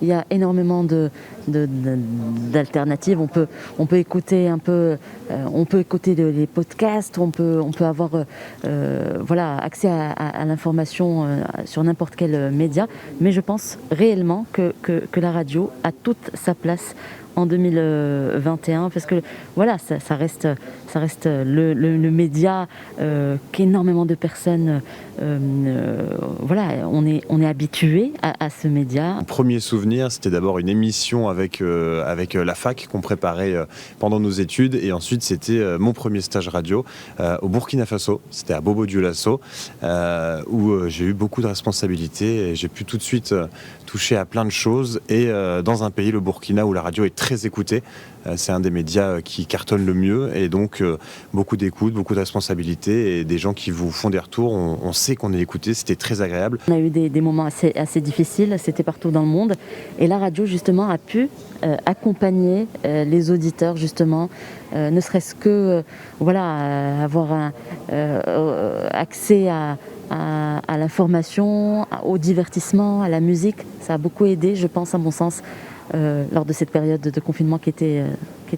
il y a énormément d'alternatives. On peut écouter un peu, on peut écouter les podcasts, on peut avoir voilà, accès à l'information sur n'importe quel média. Mais je pense réellement que la radio a toute sa place en 2021 parce que voilà, ça reste le média qu'énormément de personnes voilà, on est habitué à ce média. Mon premier souvenir, c'était d'abord une émission avec la fac qu'on préparait pendant nos études, et ensuite c'était mon premier stage radio au Burkina Faso, c'était à Bobo Dioulasso, où j'ai eu beaucoup de responsabilités et j'ai pu tout de suite toucher à plein de choses, et dans un pays, le Burkina, où la radio est très écoutée. C'est un des médias qui cartonne le mieux, et donc beaucoup d'écoute, beaucoup de responsabilités et des gens qui vous font des retours. On sait qu'on est écouté, c'était très agréable. On a eu des moments assez difficiles, c'était partout dans le monde, et la radio justement a pu accompagner les auditeurs justement, ne serait-ce que voilà, avoir accès à l'information, au divertissement, à la musique. Ça a beaucoup aidé, je pense, à mon sens, lors de cette période de confinement qui était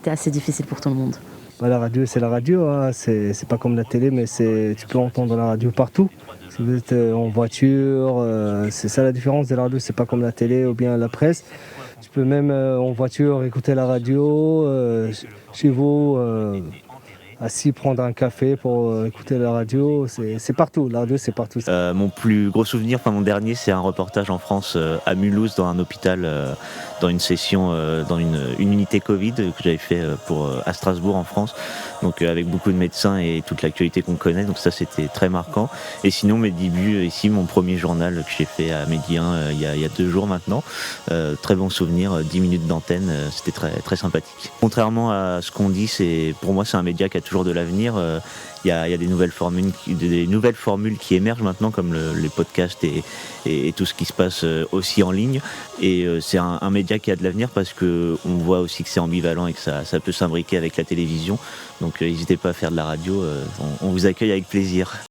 assez difficile pour tout le monde. La radio, c'est la radio, hein. C'est pas comme la télé, mais tu peux entendre la radio partout. Si vous êtes en voiture, c'est ça la différence de la radio, c'est pas comme la télé ou bien la presse. Tu peux même en voiture écouter la radio, chez vous, assis prendre un café pour écouter la radio, c'est partout, la radio c'est partout. Mon plus gros souvenir, mon dernier, c'est un reportage en France à Mulhouse, dans un hôpital, dans une session, dans une unité Covid que j'avais fait à Strasbourg en France, donc avec beaucoup de médecins et toute l'actualité qu'on connaît, donc ça c'était très marquant. Et sinon mes débuts ici, mon premier journal que j'ai fait à Midi 1 il y a 2 jours maintenant, très bon souvenir, 10 minutes d'antenne, c'était très, très sympathique. Contrairement à ce qu'on dit, pour moi c'est un média qui a toujours de l'avenir. Il y a des nouvelles formules qui émergent maintenant, comme les podcasts et tout ce qui se passe aussi en ligne. Et c'est un média qui a de l'avenir parce qu'on voit aussi que c'est ambivalent et que ça peut s'imbriquer avec la télévision. Donc n'hésitez pas à faire de la radio, on vous accueille avec plaisir.